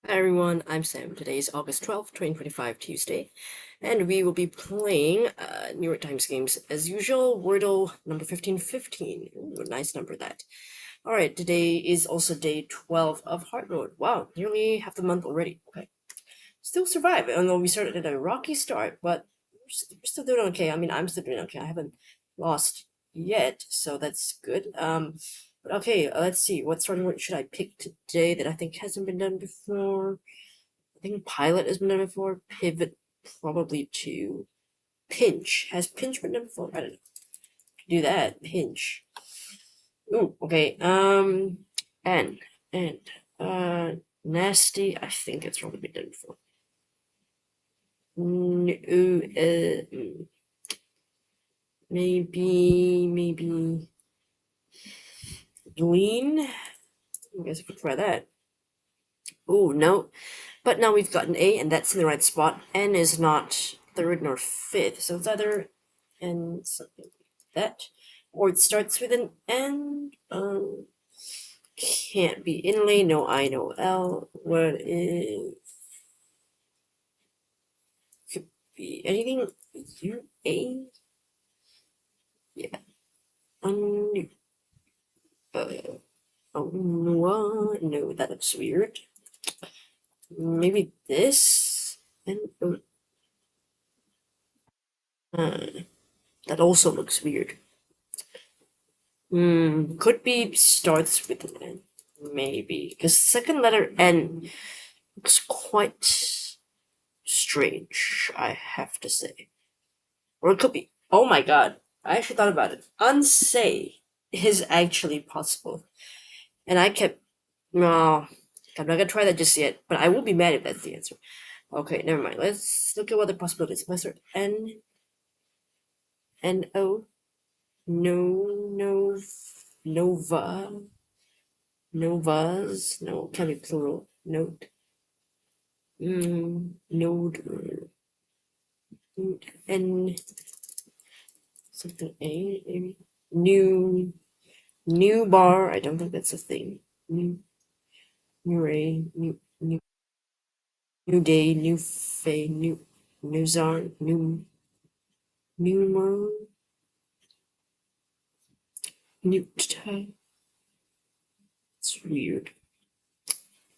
Hi everyone, I'm Sam. Today is August 12th, 2025, Tuesday, and we will be playing New York Times Games as usual, Wordle number 1515. Ooh, nice number that. Alright, today is also day 12 of Hard Mode. Wow, nearly half the month already. Okay. Still survive, although we started at a rocky start, but we're still doing okay. I mean, I'm still doing okay. I haven't lost yet, so that's good. But okay, let's see. What starting word should I pick today that I think hasn't been done before? I think pilot has been done before. Pivot, probably too. Pinch. Has pinch been done before? I don't know. Do that. Pinch. Ooh, okay. And, and, nasty. I think it's probably been done before. Maybe glean. I guess we could try that. Oh, no. But now we've got an A, and that's in the right spot. N is not third nor fifth, so it's either N something like that, or it starts with an N. Can't be inlay, no I, no L. What is. Could be anything. U, A? Yeah. Oh, no, that looks weird. Maybe this? And, that also looks weird. Could be starts with an N. Maybe. Because second letter N looks quite strange, I have to say. Or it could be. Oh my god. I actually thought about it. Unsay is actually possible. And I kept. No. I'm not gonna try that just yet, but I will be mad if that's the answer. Okay, never mind. Let's look at what the possibilities. Let's start N. N O. No. Nova. Novas. No, can't be plural. Note. Node. N. Something A. Maybe. New bar. I don't think that's a thing. New ray. New day. New fay. New czar. New newt. It's weird.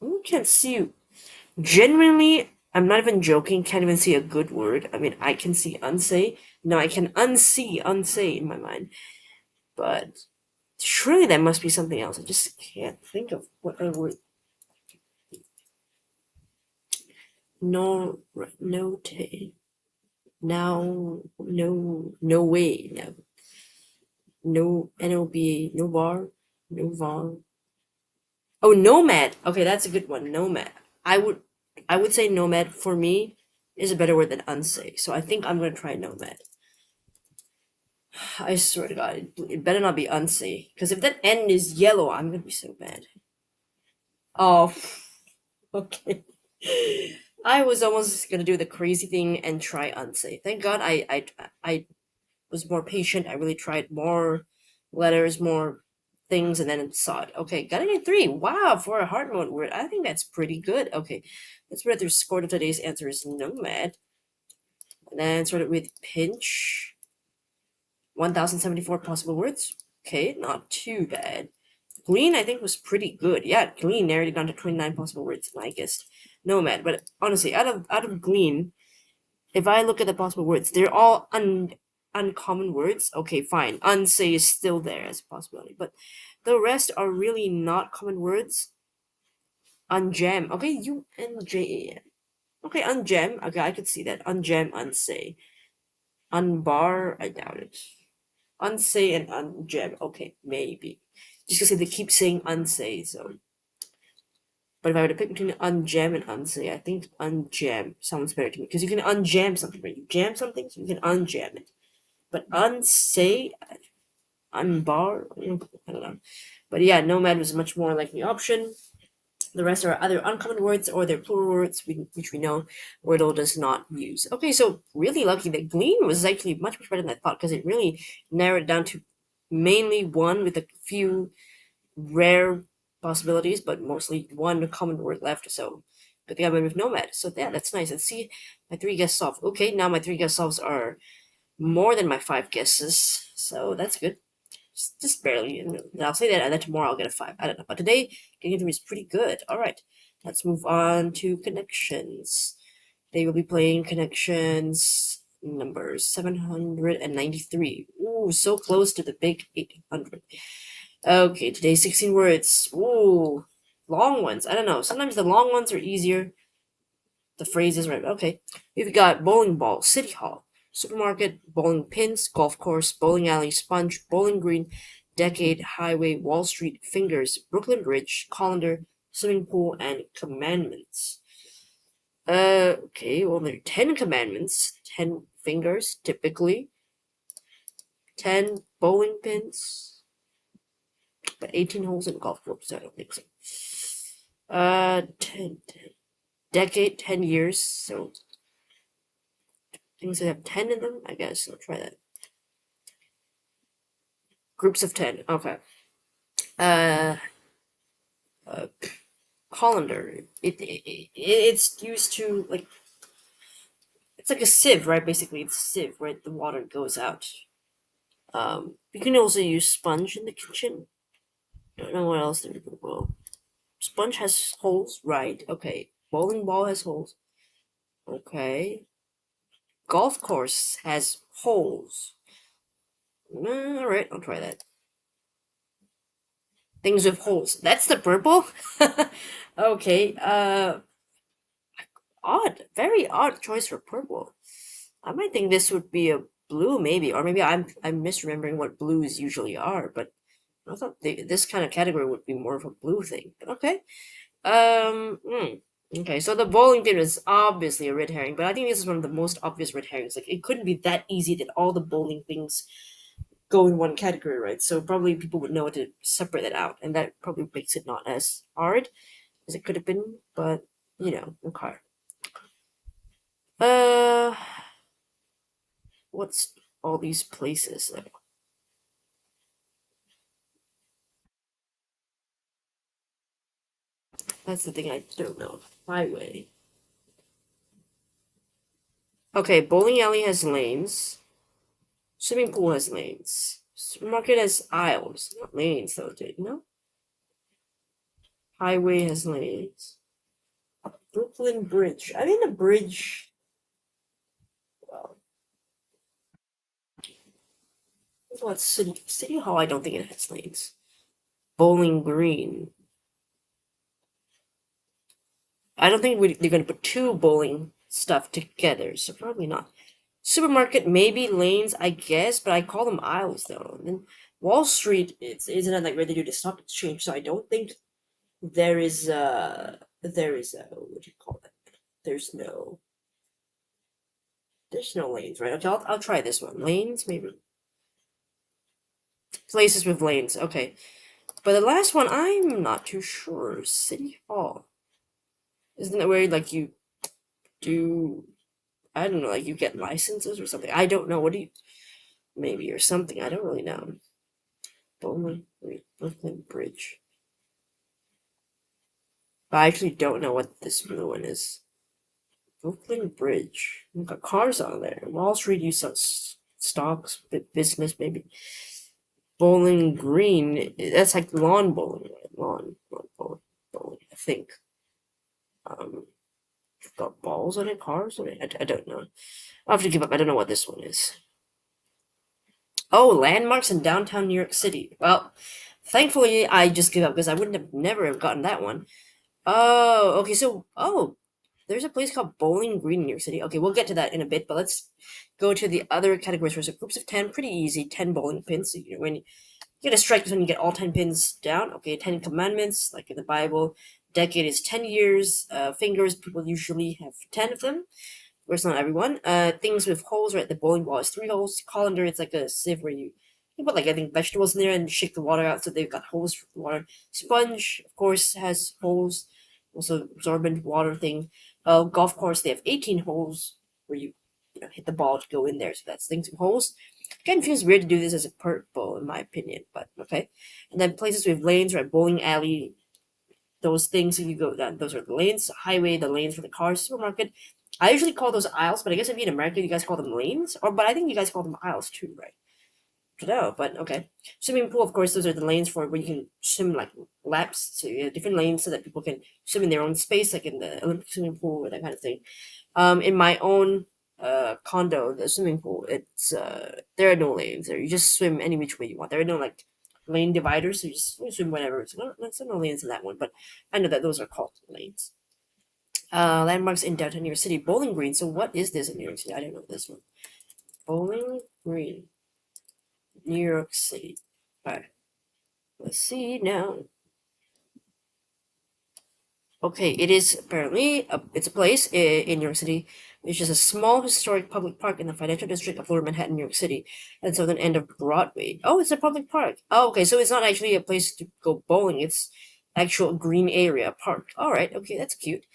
I can't see. Genuinely, I'm not even joking. Can't even see a good word. I mean, I can see unsay. No, I can unsay in my mind. But surely that must be something else. I just can't think of what a word. No, tay. Now, no way. No, NOBA, no bar, no var. Oh, nomad. Okay, that's a good one. Nomad. I would, I would say nomad for me is a better word than unsay. So I think I'm gonna try nomad. I swear to God, it better not be unsay. Because if that N is yellow, I'm gonna be so bad. Oh, okay. I was almost gonna do the crazy thing and try unsay. Thank God I was more patient. I really tried more letters, more things, and then saw it. Okay, got it at 3. Wow, for a hard mode word, I think that's pretty good. Okay, let's read the score of today's answer is nomad. And then sort it with pinch. 1074 possible words. Okay, not too bad. Glean, I think, was pretty good. Yeah, Glean narrowed it down to 29 possible words, and I guessed nomad. But honestly, out of Glean, if I look at the possible words, they're all uncommon words. Okay, fine. Unsay is still there as a possibility, but the rest are really not common words. Unjam. Okay, UNJAM. Okay, unjam. Okay, I could see that. Unjam, unsay. Unbar, I doubt it. Unsay and unjam. Okay, maybe. Just because they keep saying unsay, so. But if I were to pick between unjam and unsay, I think unjam sounds better to me. Because you can unjam something, right? You jam something, so you can unjam it. But unsay, unbar, I don't know. But yeah, nomad was a much more likely option. The rest are either uncommon words or they're plural words, which we know Wordle does not use. Okay, so really lucky that Glean was actually much better than I thought because it really narrowed it down to mainly one with a few rare possibilities, but mostly one common word left. So Good thing I went with Nomad. So yeah, that's nice. Let's see my 3 guess solved. Okay, now my 3 guess solves are more than my 5 guesses. So that's good. Just barely. And I'll say that, and then tomorrow I'll get a 5. I don't know. But today, getting through is pretty good. All right. Let's move on to connections. They will be playing connections number 793. Ooh, so close to the big 800. Okay, today's 16 words. Ooh, long ones. I don't know. Sometimes the long ones are easier. The phrase is right. Okay. We've got bowling ball, city hall, supermarket, bowling pins, golf course, bowling alley, sponge, bowling green, decade, highway, Wall Street, fingers, Brooklyn Bridge, colander, swimming pool, and commandments. Okay, well, there are 10 commandments, 10 fingers, typically, 10 bowling pins, but 18 holes in a golf course, I don't think so. 10 decade, 10 years, so things that have 10 in them, I guess. I'll try that. Groups of 10, okay. Uh, uh colander. It's used to, like, it's like a sieve, right? Basically, it's a sieve, right? The water goes out. You can also use sponge in the kitchen. I don't know what else there is. Well, sponge has holes, right? Okay. Bowling ball has holes. Okay. Golf course has holes. Alright, I'll try that. Things with holes. That's the purple? Okay, odd. Very odd choice for purple. I might think this would be a blue, maybe. Or maybe I'm misremembering what blues usually are, but I thought this kind of category would be more of a blue thing. But okay. Um, hmm. Okay, so the bowling pin is obviously a red herring, but I think this is one of the most obvious red herrings. Like, it couldn't be that easy that all the bowling things go in one category, right? So probably people would know how to separate it out, and that probably makes it not as hard as it could have been, but, okay. Uh, what's all these places? Like, that's the thing I don't know. Highway. Okay, bowling alley has lanes. Swimming pool has lanes. Supermarket has aisles, not lanes though, dude. No. Highway has lanes. Brooklyn Bridge. I mean, the bridge. Well, what City Hall? I don't think it has lanes. Bowling Green. I don't think they're going to put two bowling stuff together, so probably not. Supermarket, maybe lanes, I guess, but I call them aisles though. And then Wall Street, isn't it like where they do the stock exchange? So I don't think there is a what do you call it? There's no there's no lanes, right? Okay, I'll try this one. Lanes, maybe places with lanes. Okay, but the last one I'm not too sure. City Hall, isn't that where like you do? I don't know, like you get licenses or something. I don't know. What do you maybe or something? I don't really know. Brooklyn Bridge. But I actually don't know what this blue one is. Brooklyn Bridge. We've got cars on there. Wall Street use some stocks, business maybe. Bowling Green. That's like lawn bowling, right? Lawn bowling. I think. Um, got balls on it, cars on it. I don't know. I'll have to give up. I don't know what this one is. Oh, landmarks in downtown New York City. Well, thankfully I just give up because I wouldn't have never have gotten that one. Oh, okay. So, there's a place called Bowling Green in New York City. Okay, we'll get to that in a bit, but let's go to the other categories first. So groups of 10, pretty easy. 10 bowling pins. So when you get a strike is when you get all 10 pins down. Okay, 10 commandments, like in the Bible. Decade is 10 years. Fingers, people usually have 10 of them. Of course, not everyone. Things with holes, right? The bowling ball is 3 holes. Colander, it's like a sieve where you put, like, I think vegetables in there and shake the water out so they've got holes for the water. Sponge, of course, has holes. Also, absorbent water thing. Golf course, they have 18 holes where you hit the ball to go in there. So that's things with holes. Again, feels weird to do this as a purple, in my opinion, but okay. And then places with lanes, right? Bowling alley. those things. If you go down, those are the lanes, highway, the lanes for the cars, supermarket. I usually call those aisles, but I guess if you're in America, you guys call them lanes, but I think you guys call them aisles too, right? I don't know, but okay. Swimming pool, of course, those are the lanes for where you can swim like laps. So you have different lanes so that people can swim in their own space, like in the Olympic swimming pool or that kind of thing. In my own condo, the swimming pool, it's there are no lanes there. You just swim any which way you want. There are no like lane dividers, so you just swim whatever. There's no lanes in that one, but I know that those are called lanes. Landmarks in downtown New York City, Bowling Green. So what is this in New York City? I don't know this one. Bowling Green, New York City. Alright, let's see now. Okay, it is apparently it's a place in New York City, which is a small historic public park in the financial district of Lower Manhattan, New York City, at the southern end of Broadway. Oh, it's a public park. Oh, okay, so it's not actually a place to go bowling. It's actual green area park. All right, okay, that's cute.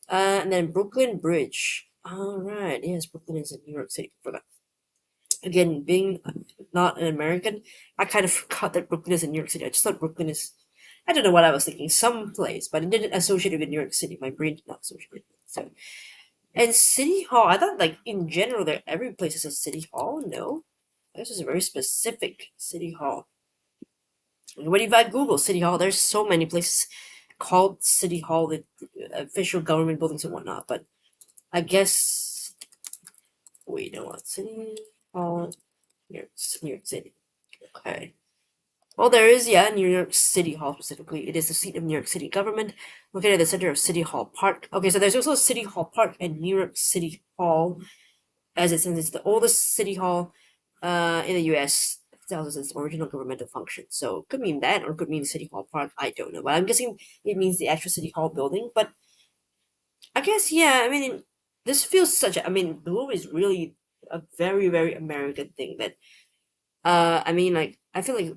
And then Brooklyn Bridge. All right, yes, Brooklyn is in New York City. Forgot. Again, being not an American, I kind of forgot that Brooklyn is in New York City. I just thought Brooklyn is, I don't know what I was thinking, some place, but it didn't associate it with New York City. My brain did not associate it. So, and City Hall, I thought like in general, there every place is a City Hall. No, this is a very specific City Hall. What if I Google City Hall? There's so many places called City Hall with official government buildings and whatnot, but I guess we don't want City Hall, New York City. Okay. Well, there is, yeah, New York City Hall specifically. It is the seat of New York City government, located at the center of City Hall Park. Okay, so there's also City Hall Park and New York City Hall, as it says, it's the oldest city hall in the U.S. It tells us its original governmental function. So could mean that, or could mean City Hall Park. I don't know, but I'm guessing it means the actual City Hall building. But I guess, yeah, I mean, this feels such a. I mean, blue is really a very, very American thing that I mean, like, I feel like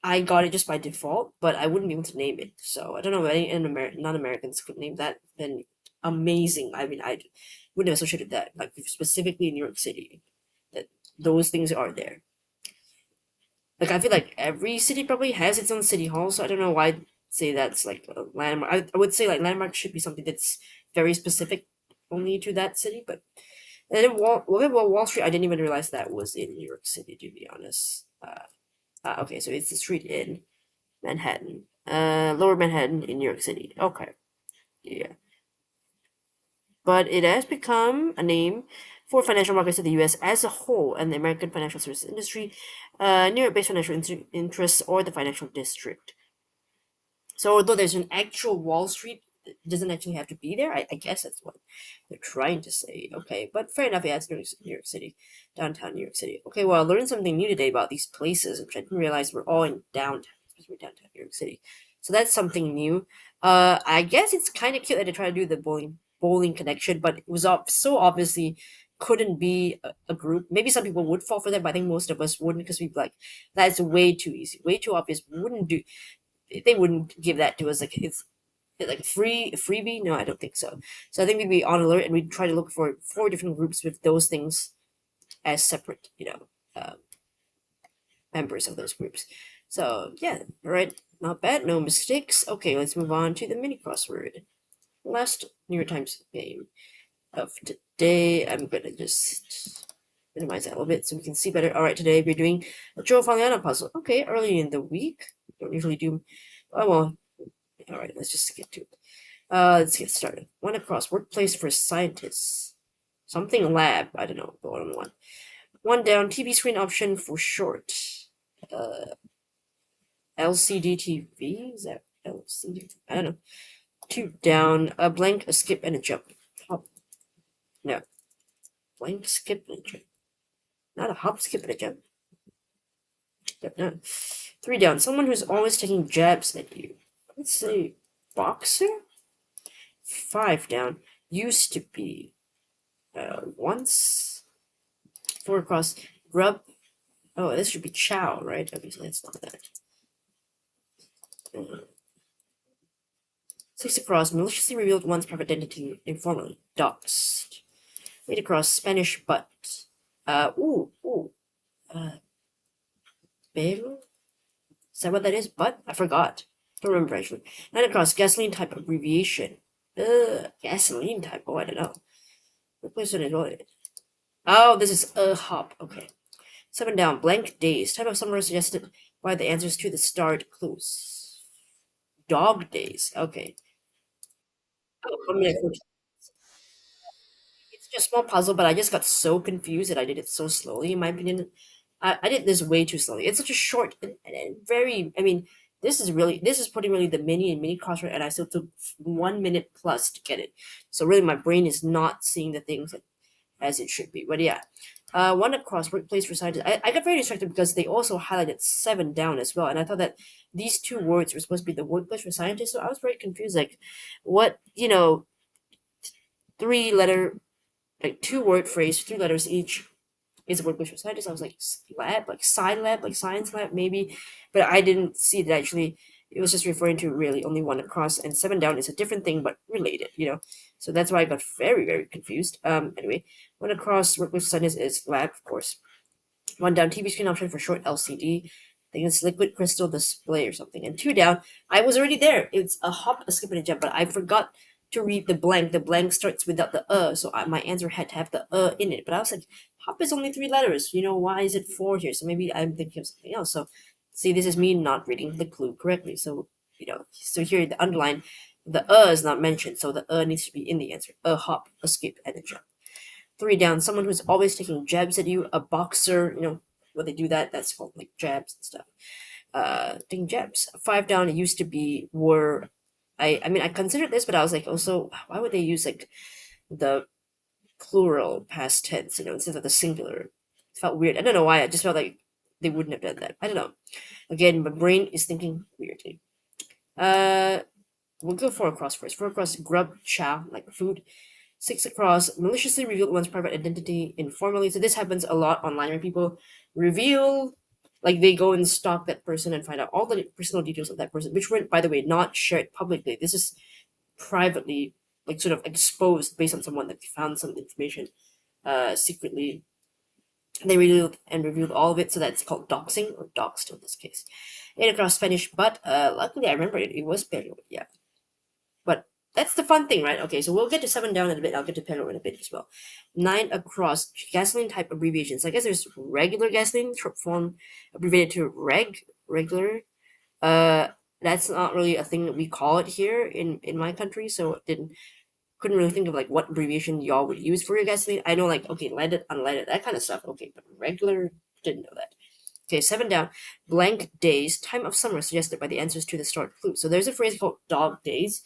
I got it just by default, but I wouldn't be able to name it. So I don't know if any non-Americans could name that. Then amazing. I mean, I wouldn't have associated that, like specifically in New York City, that those things are there. Like, I feel like every city probably has its own city hall, so I don't know why I'd say that's like a landmark. I would say like landmark should be something that's very specific only to that city, but and then Wall Street, I didn't even realize that was in New York City, to be honest. Okay, so it's the street in Manhattan. Lower Manhattan in New York City. Okay, yeah. But it has become a name for financial markets in the U.S. as a whole and the American financial services industry, New York-based financial interests, or the financial district. So although there's an actual Wall Street, it doesn't actually have to be there. I guess that's what they're trying to say. Okay, but fair enough. Yeah, it's New York City, downtown New York City. Okay, well, I learned something new today about these places, which I didn't realize were all in downtown, especially downtown New York City. So that's something new. I guess it's kind of cute that they try to do the bowling connection, but it was so obviously couldn't be a group. Maybe some people would fall for that, but I think most of us wouldn't because we'd be like, that's way too easy, way too obvious. Wouldn't do. They wouldn't give that to us like it's like freebie. No, I don't think so. So I think we'd be on alert and we'd try to look for 4 different groups with those things as separate, members of those groups. So yeah, all right, not bad, no mistakes. Okay, let's move on to the mini crossword. Last New York Times game of today. I'm gonna just minimize that a little bit so we can see better. All right, today we're doing a Joe Faliana puzzle. Okay, early in the week. Don't usually do. Oh well. All right, let's just get to it. Let's get started. One across. Workplace for scientists. Something lab. I don't know. The bottom one. One down. TV screen option for short. LCD TV. Is that LCD? I don't know. 2 down. A blank, a skip, and a jump. Hop. No. Blank, skip, and a jump. Not a hop, skip, and a jump. Yep, no. 3 down. Someone who's always taking jabs at you. Let's say boxer. 5 down. Used to be. Once. 4 across. Rub. Oh, this should be chow, right? Obviously, it's not that. 6 across. Maliciously revealed one's private identity informally. Doxed. 8 across. Spanish butt. Ooh. Pero? Is that what that is? Butt? I forgot. don't remember actually. Nine across, gasoline type abbreviation. Gasoline type. Oh, I don't know. Replacement is what? Oh, this is a hop. Okay. Seven down, blank days. Type of summary suggested by the answers to the start clues. Dog days. Okay. Oh, it's just a small puzzle, but I just got so confused that I did it so slowly, in my opinion. I did this way too slowly. It's such a short and very, I mean, this is putting really the mini crossword, and I still took 1 minute plus to get it. So really, my brain is not seeing the things as it should be. But yeah, one across workplace for scientists. I got very distracted because they also highlighted seven down as well, and I thought that these two words were supposed to be the workplace for scientists. So I was very confused, like what three letter like two word phrase, three letters each is a workplace for scientists. I was like lab, like lab, like science lab maybe, but I didn't see that actually. It was just referring to really only one across, and seven down is a different thing but related. So that's why I got very confused. Anyway, one across workplace for scientists is lab, of course. One down, TV screen option for short LCD. I think it's liquid crystal display or something. And two down, I was already there. It's a hop, a skip, and a jump, but I forgot to read the blank. The blank starts without the so my answer had to have the in it. But I was like, hop is only three letters. Why is it four here? So maybe I'm thinking of something else. So see, this is me not reading the clue correctly. So here the underline, the is not mentioned, so the needs to be in the answer. A hop, a skip, and a jump. Three down, someone who's always taking jabs at you, a boxer, when they do that, that's called like jabs and stuff. Taking jabs. Five down, it used to be were, I mean, I considered this, but I was like, also, why would they use like the plural past tense, instead of the singular? It felt weird. I don't know why. I just felt like they wouldn't have done that. I don't know. Again, my brain is thinking weirdly. Uh, we'll go four across first. Four across, grub chow, like food. Six across, maliciously revealed one's private identity informally. So this happens a lot online where people reveal, like they go and stalk that person and find out all the personal details of that person, which were, by the way, not shared publicly. This is privately, like sort of exposed based on someone that found some information secretly. They revealed all of it, so that's called doxing or doxed in this case. Eight across Spanish, but luckily I remember it. It was Pedro, yeah. But that's the fun thing, right? Okay, so we'll get to seven down in a bit. I'll get to Pedro in a bit as well. Nine across, gasoline type abbreviations. I guess there's regular gasoline, short form abbreviated to regular. Uh, that's not really a thing that we call it here in my country, so didn't couldn't really think of like what abbreviation y'all would use for your gasoline. I know like okay, leaded, unleaded, that kind of stuff. Okay, but regular didn't know that. Okay, seven down. Blank days, time of summer suggested by the answers to the start clue. So there's a phrase called dog days.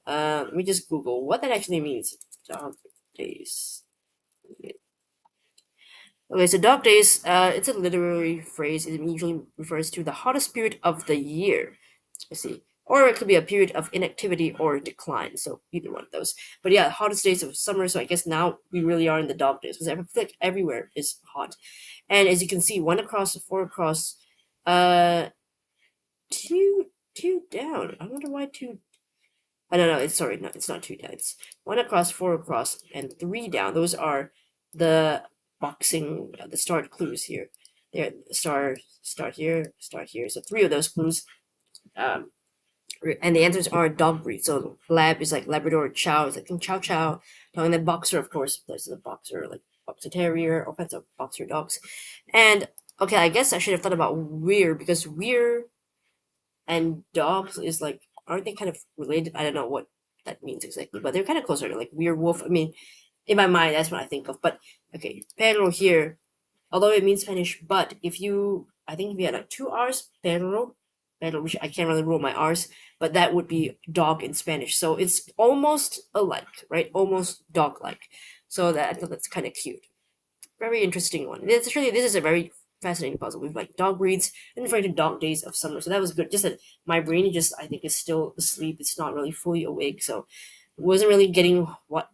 Let me just Google what that actually means. Dog days. Okay, so dog days, it's a literary phrase. It usually refers to the hottest period of the year. I see. Or it could be a period of inactivity or decline. So either one of those. But yeah, hottest days of summer. So I guess now we really are in the dog days because I feel like everywhere is hot. And as you can see, one across, four across, uh, two down. I wonder why two. I don't know. It's sorry, no, it's not two down. It's one across, four across, and three down. Those are the boxing, the start clues here. There, start here, start here. So three of those clues. Um, and the answers are dog breed. So lab is like Labrador, Chow is like Chow Chow. And then boxer, of course, there's the boxer, like boxer terrier, all kinds of boxer dogs. And okay, I guess I should have thought about weir because weir and dogs is like aren't they kind of related? I don't know what that means exactly, but they're kind of closer. Like werewolf. I mean, in my mind, that's what I think of. But okay, perro here, although it means Spanish, but I think if you had like two R's, perro, which I can't really rule my R's, but that would be dog in Spanish. So it's almost alike, right? Almost dog-like. So that I thought that's kind of cute. Very interesting one. This is a very fascinating puzzle with like dog breeds and referring to dog days of summer. So that was good. Just that my brain just I think is still asleep. It's not really fully awake. So wasn't really getting what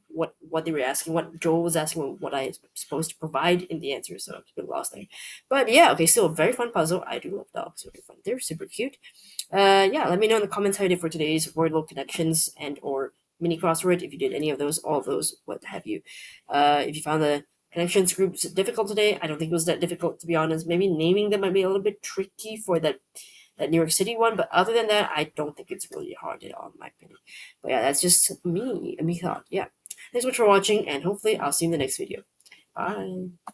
they were asking, what Joel was asking, what I was supposed to provide in the answer. So I was a bit lost there. But yeah, okay, still a very fun puzzle. I do love dogs. Very fun. They're super cute. Yeah, let me know in the comments how you did for today's Wordle connections and or mini crossword. If you did any of those, all of those, what have you. If you found the connections groups difficult today, I don't think it was that difficult to be honest. Maybe naming them might be a little bit tricky for that that New York City one. But other than that, I don't think it's really hard at all, in my opinion. But yeah, that's just me thought. Yeah. Thanks so much for watching, and hopefully I'll see you in the next video. Bye.